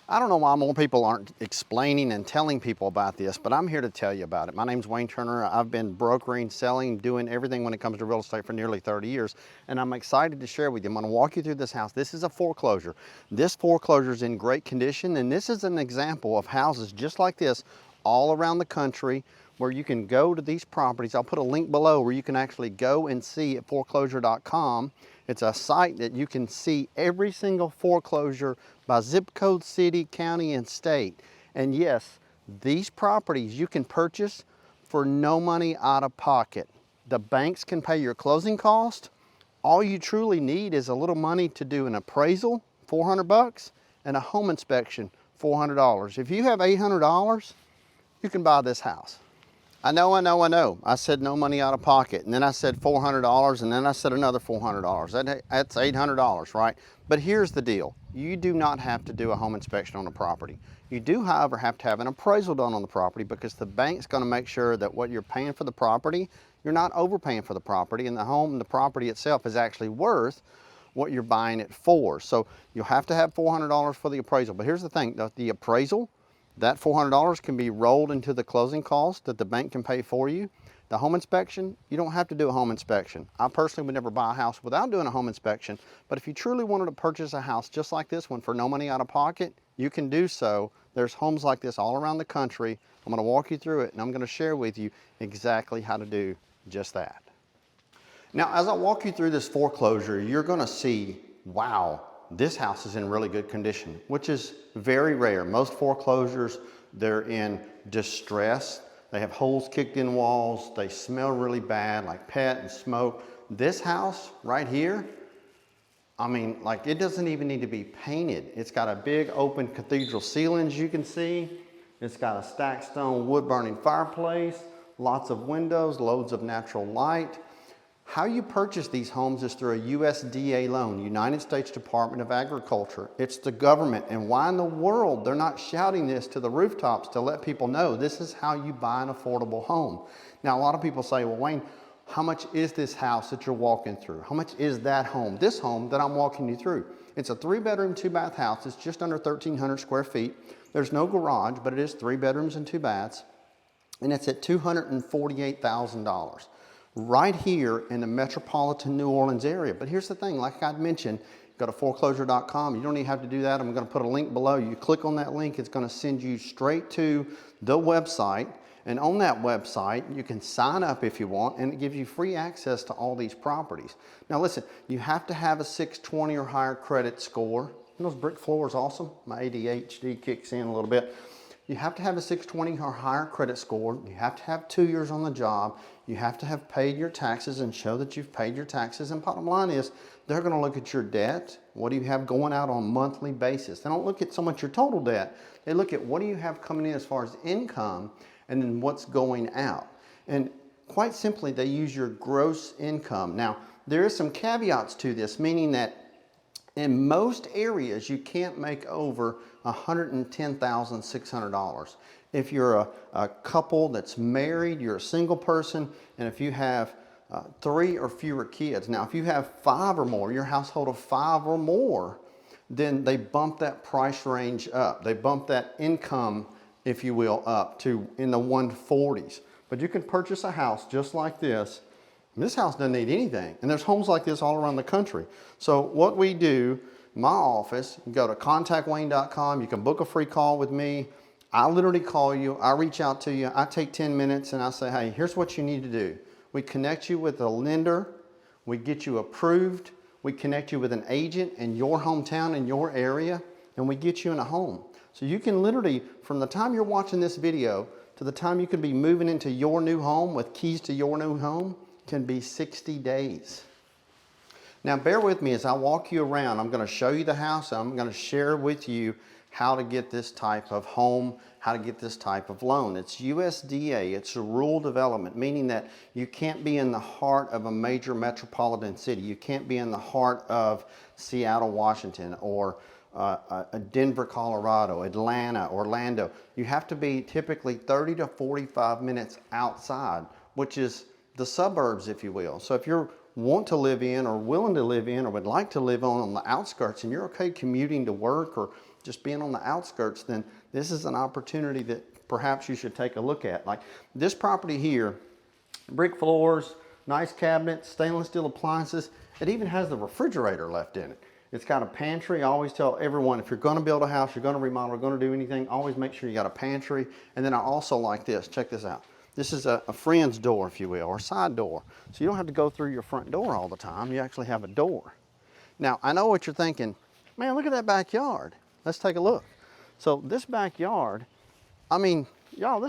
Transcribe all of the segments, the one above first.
I don't know why more people aren't explaining and telling people about this, but I'm here to tell you about it. My name's Wayne Turner. I've been brokering, selling, doing everything when it comes to real estate for nearly 30 years, and I'm excited to share with you. I'm going to walk you through this house. This is a foreclosure. This foreclosure is in great condition, and this is an example of houses just like this all around the country where you can go to these properties. I'll put a link below where you can actually go and see at foreclosure.com. It's a site that you can see every single foreclosure by zip code, city, county, and state. And yes, these properties you can purchase for no money out of pocket. The banks can pay your closing cost. All you truly need is a little money to do an appraisal, 400 bucks, and a home inspection, $400. If you have $800, you can buy this house. I know. I said no money out of pocket, and then I said $400, and then I said another $400. That's $800, right? But here's the deal. You do not have to do a home inspection on the property. You do, however, have to have an appraisal done on the property because the bank's gonna make sure that what you're paying for the property, you're not overpaying for the property, and the property itself is actually worth what you're buying it for. So you'll have to have $400 for the appraisal. But here's the thing, the appraisal, that $400 can be rolled into the closing cost that the bank can pay for you. The home inspection, you don't have to do a home inspection. I personally would never buy a house without doing a home inspection, but if you truly wanted to purchase a house just like this one for no money out of pocket, you can do so. There's homes like this all around the country. I'm gonna walk you through it and I'm gonna share with you exactly how to do just that. Now, as I walk you through this foreclosure, you're gonna see, wow, this house is in really good condition, which is very rare. Most foreclosures, they're in distress. They have holes kicked in walls. They smell really bad, like pet and smoke. This house right here, I mean, like it doesn't even need to be painted. It's got a big open cathedral ceiling, as you can see. It's got a stacked stone wood burning fireplace, lots of windows, loads of natural light. How you purchase these homes is through a USDA loan, United States Department of Agriculture. It's the government, and why in the world they're not shouting this to the rooftops to let people know this is how you buy an affordable home. Now, a lot of people say, well, Wayne, how much is this house that you're walking through? How much is that home? This home that I'm walking you through. It's a 3-bedroom, 2-bath house. It's just under 1,300 square feet. There's no garage, but it is 3 bedrooms and 2 baths, and it's at $248,000. Right here in the metropolitan New Orleans area. But here's the thing, like I mentioned, go to foreclosure.com. You don't even have to do that. I'm gonna put a link below. You click on that link, it's gonna send you straight to the website. And on that website, you can sign up if you want, and it gives you free access to all these properties. Now listen, you have to have a 620 or higher credit score. And those brick floors awesome. My ADHD kicks in a little bit. You have to have a 620 or higher credit score. You have to have 2 years on the job. You have to have paid your taxes and show that you've paid your taxes. And bottom line is, they're gonna look at your debt. What do you have going out on a monthly basis? They don't look at so much your total debt. They look at what do you have coming in as far as income and then what's going out. And quite simply, they use your gross income. Now, there is some caveats to this, meaning that in most areas, you can't make over $110,600. If you're a couple that's married, you're a single person, and if you have 3 or fewer kids. Now, if you have 5 or more, your household of 5 or more, then they bump that price range up. They bump that income, if you will, up to in the 140s. But you can purchase a house just like this. This house doesn't need anything. And there's homes like this all around the country. So what we do, my office, you go to contactwayne.com. You can book a free call with me. I literally call you. I reach out to you. I take 10 minutes and I say, hey, here's what you need to do. We connect you with a lender. We get you approved. We connect you with an agent in your hometown, in your area, and we get you in a home. So you can literally, from the time you're watching this video to the time you could be moving into your new home with keys to your new home, can be 60 days. Now bear with me as I walk you around. I'm gonna show you the house. I'm gonna share with you how to get this type of home, how to get this type of loan. It's USDA, it's a rural development, meaning that you can't be in the heart of a major metropolitan city. You can't be in the heart of Seattle, Washington, or Denver, Colorado, Atlanta, Orlando. You have to be typically 30 to 45 minutes outside, which is the suburbs, if you will. So if you want to live in or willing to live in or would like to live on the outskirts and you're okay commuting to work or just being on the outskirts, then this is an opportunity that perhaps you should take a look at. Like this property here, brick floors, nice cabinets, stainless steel appliances. It even has the refrigerator left in it. It's got a pantry. I always tell everyone, if you're going to build a house, you're going to remodel, you're going to do anything, always make sure you got a pantry. And then I also like this. Check this out. This is a friend's door, if you will, or side door. So you don't have to go through your front door all the time. You actually have a door. Now, I know what you're thinking. Man, look at that backyard. Let's take a look. So this backyard, I mean, y'all,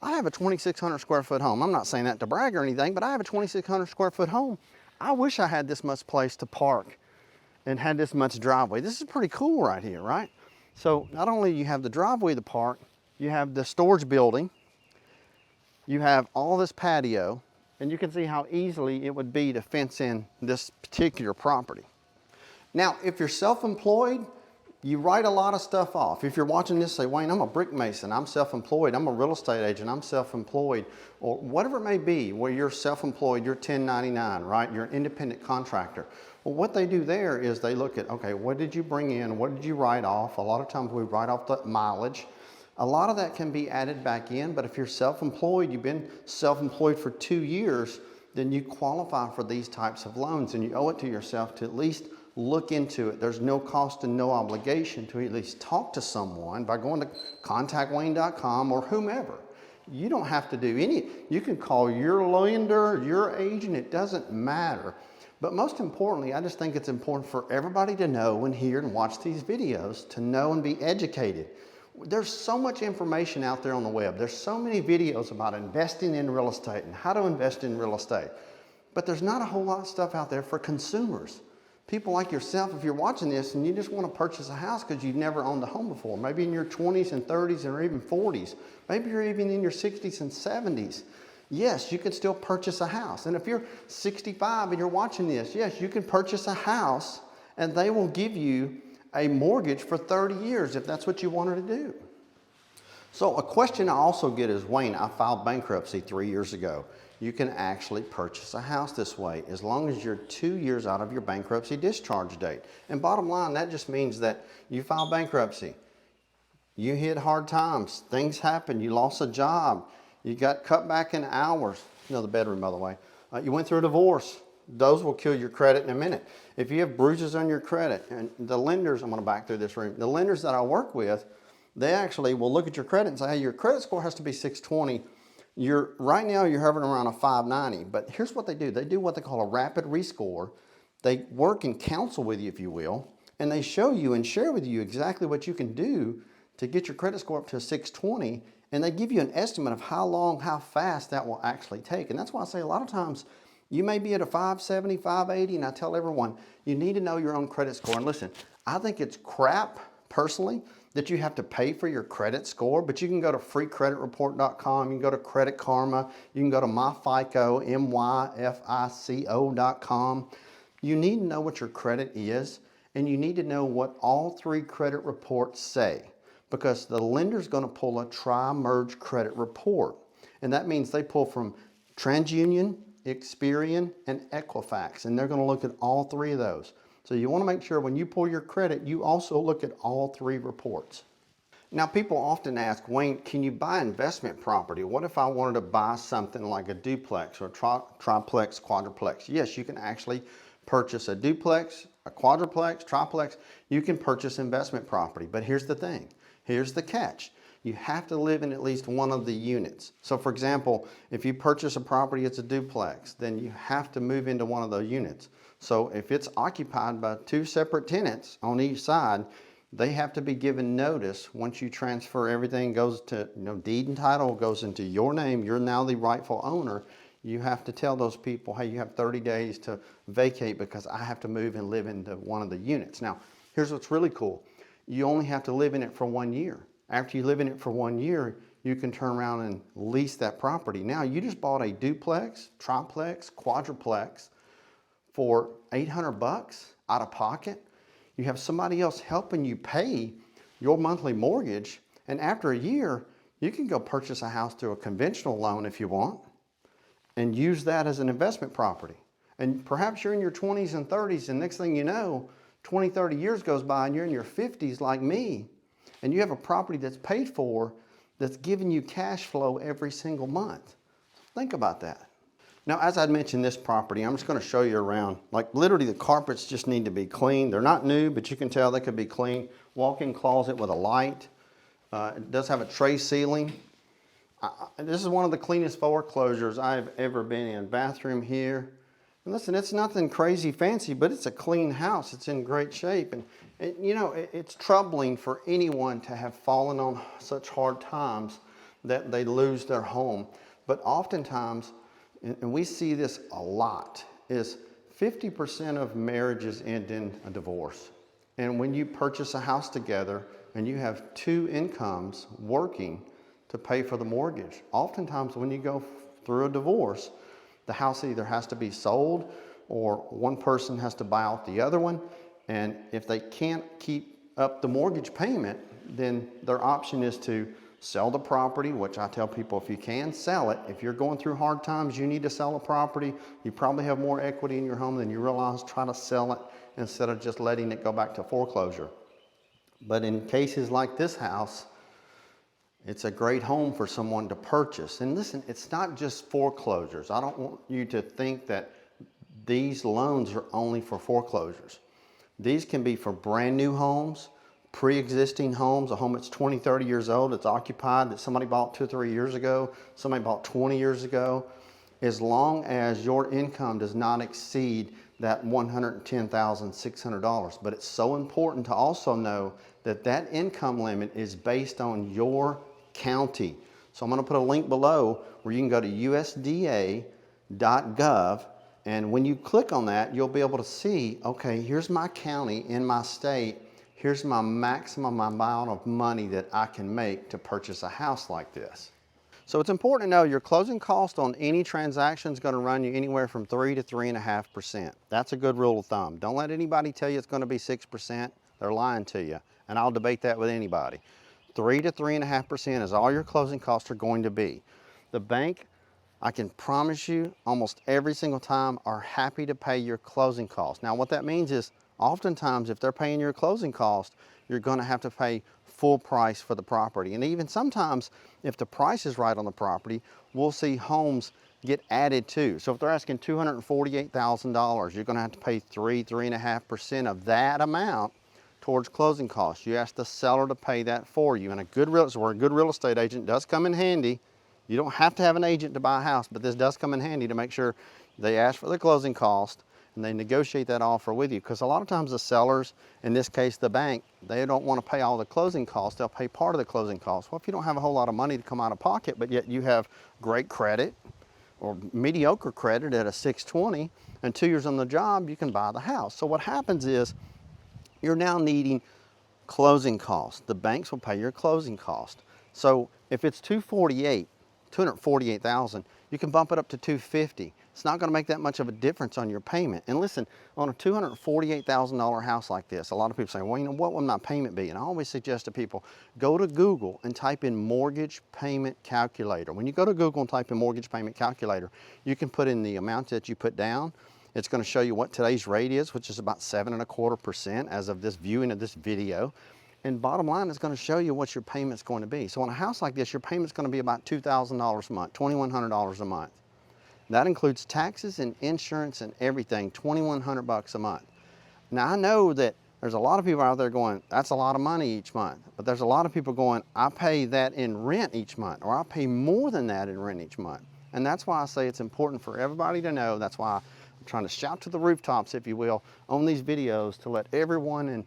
I have a 2,600 square foot home. I'm not saying that to brag or anything, but I have a 2,600 square foot home. I wish I had this much place to park and had this much driveway. This is pretty cool right here, right? So not only do you have the driveway to park, you have the storage building, you have all this patio, and you can see how easily it would be to fence in this particular property. Now, if you're self-employed, you write a lot of stuff off. If you're watching this, say, Wayne, I'm a brick mason, I'm self-employed, I'm a real estate agent, I'm self-employed, or whatever it may be, where you're self-employed, you're 1099, right? You're an independent contractor. Well, what they do there is they look at, okay, what did you bring in? What did you write off? A lot of times we write off the mileage. A lot of that can be added back in, but if you're self-employed, you've been self-employed for 2 years, then you qualify for these types of loans, and you owe it to yourself to at least look into it. There's no cost and no obligation to at least talk to someone by going to contactwayne.com or whomever. You don't have to do any, you can call your lender, your agent, it doesn't matter. But most importantly, I just think it's important for everybody to know and hear and watch these videos, to know and be educated. There's so much information out there on the web. There's so many videos about investing in real estate and how to invest in real estate. But there's not a whole lot of stuff out there for consumers. People like yourself, if you're watching this and you just want to purchase a house because you've never owned a home before, maybe in your 20s and 30s or even 40s, maybe you're even in your 60s and 70s, yes, you can still purchase a house. And if you're 65 and you're watching this, yes, you can purchase a house and they will give you a mortgage for 30 years if that's what you wanted to do. So a question I also get is, Wayne, I filed bankruptcy 3 years ago. You can actually purchase a house this way as long as you're 2 years out of your bankruptcy discharge date. And bottom line, that just means that you file bankruptcy, you hit hard times, things happen, you lost a job, you got cut back in hours, the bedroom, by the way, you went through a divorce. Those will kill your credit in a minute. If you have bruises on your credit, and the lenders, I'm going to back through this room, the lenders that I work with, they actually will look at your credit and say, hey, your credit score has to be 620. Right now you're hovering around a 590, but here's what they do. They do what they call a rapid rescore. They work and counsel with you, if you will, and they show you and share with you exactly what you can do to get your credit score up to a 620, and they give you an estimate of how long, how fast that will actually take. And that's why I say a lot of times you may be at a 570, 580, and I tell everyone, you need to know your own credit score. And listen, I think it's crap, personally, that you have to pay for your credit score, but you can go to freecreditreport.com, you can go to Credit Karma, you can go to MyFICO, MyFICO.com. You need to know what your credit is, and you need to know what all 3 credit reports say, because the lender's going to pull a tri-merge credit report. And that means they pull from TransUnion, Experian, and Equifax, and they're going to look at all 3 of those. So you want to make sure when you pull your credit, you also look at all 3 reports. Now, people often ask, Wayne, can you buy investment property? What if I wanted to buy something like a duplex or triplex, quadruplex? Yes, you can actually purchase a duplex, a quadruplex, triplex. You can purchase investment property. But here's the thing. Here's the catch. You have to live in at least one of the units. So for example, if you purchase a property, it's a duplex, then you have to move into one of those units. So if it's occupied by 2 separate tenants on each side, they have to be given notice. Once you transfer, everything goes to, deed and title goes into your name, you're now the rightful owner. You have to tell those people, hey, you have 30 days to vacate because I have to move and live into one of the units. Now, here's what's really cool. You only have to live in it for 1 year. After you live in it for 1 year, you can turn around and lease that property. Now, you just bought a duplex, triplex, quadruplex for $800 out of pocket. You have somebody else helping you pay your monthly mortgage, and after a year, you can go purchase a house through a conventional loan if you want and use that as an investment property. And perhaps you're in your 20s and 30s, and next thing you know, 20, 30 years goes by and you're in your 50s like me, and you have a property that's paid for that's giving you cash flow every single month. Think about that. Now, as I mentioned this property, I'm just going to show you around. Like literally the carpets just need to be cleaned. They're not new, but you can tell they could be cleaned. Walk-in closet with a light. It does have a tray ceiling. This is one of the cleanest foreclosures I've ever been in. Bathroom here. And listen, it's nothing crazy fancy, but it's a clean house. It's in great shape. And you know, it's troubling for anyone to have fallen on such hard times that they lose their home. But oftentimes, and we see this a lot, is 50% of marriages end in a divorce. And when you purchase a house together and you have two incomes working to pay for the mortgage, oftentimes when you go through a divorce, the house either has to be sold or one person has to buy out the other one. And if they can't keep up the mortgage payment, then their option is to sell the property, which I tell people, if you can, sell it. If you're going through hard times, you need to sell a property. You probably have more equity in your home than you realize. Try to sell it instead of just letting it go back to foreclosure. But in cases like this house, it's a great home for someone to purchase. And listen, it's not just foreclosures. I don't want you to think that these loans are only for foreclosures. These can be for brand new homes, pre-existing homes, a home that's 20, 30 years old, it's occupied, that somebody bought 2 or 3 years ago, somebody bought 20 years ago. As long as your income does not exceed that $110,600. But it's so important to also know that that income limit is based on your county. So I'm going to put a link below where you can go to USDA.gov, and when you click on that, you'll be able to see, okay, here's my county in my state, here's my maximum amount of money that I can make to purchase a house like this. So it's important to know your closing cost on any transaction is going to run you anywhere from 3 to 3.5%. That's a good rule of thumb. Don't let anybody tell you it's going to be 6%. They're lying to you, and I'll debate that with anybody. 3 to 3.5% is all your closing costs are going to be. The bank, I can promise you, almost every single time are happy to pay your closing costs. Now what that means is oftentimes if they're paying your closing cost, you're going to have to pay full price for the property. And even sometimes if the price is right on the property, we'll see homes get added to. So if they're asking $248,000, you're going to have to pay 3.5% of that amount towards closing costs. You ask the seller to pay that for you. And a good real estate agent does come in handy. You don't have to have an agent to buy a house, but this does come in handy to make sure they ask for the closing cost and they negotiate that offer with you. Because a lot of times the sellers, in this case the bank, they don't want to pay all the closing costs. They'll pay part of the closing costs. Well, if you don't have a whole lot of money to come out of pocket, but yet you have great credit or mediocre credit at a 620 and 2 years on the job, you can buy the house. So what happens is you're now needing closing costs. The banks will pay your closing cost. So if it's 248,000, you can bump it up to 250. It's not going to make that much of a difference on your payment. And listen, on a $248,000 house like this, a lot of people say, well, you know, what would my payment be? And I always suggest to people, go to Google and type in mortgage payment calculator. When you go to Google and type in mortgage payment calculator, you can put in the amount that you put down. It's going to show you what today's rate is, which is about 7.25% as of this viewing of this video. And bottom line, is going to show you what your payment's going to be. So on a house like this, your payment's going to be about $2,000 a month, $2,100 a month. That includes taxes and insurance and everything, $2,100 a month. Now I know that there's a lot of people out there going, that's a lot of money each month. But there's a lot of people going, I pay that in rent each month, or I pay more than that in rent each month. And that's why I say it's important for everybody to know. That's why I'm trying to shout to the rooftops, if you will, on these videos to let everyone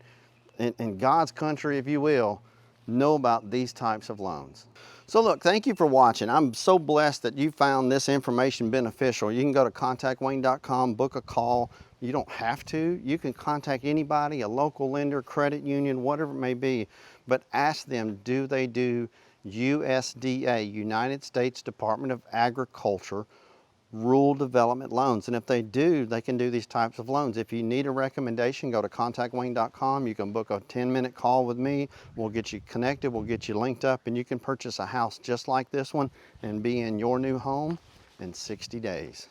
in God's country, if you will, know about these types of loans. So look, thank you for watching. I'm so blessed that you found this information beneficial. You can go to contactwayne.com, book a call. You don't have to. You can contact anybody, a local lender, credit union, whatever it may be, but ask them, do they do USDA, United States Department of Agriculture, rural development loans? And if they do, they can do these types of loans. If you need a recommendation, go to contactwayne.com. You can book a 10-minute call with me. We'll get you connected, we'll get you linked up, and you can purchase a house just like this one and be in your new home in 60 days.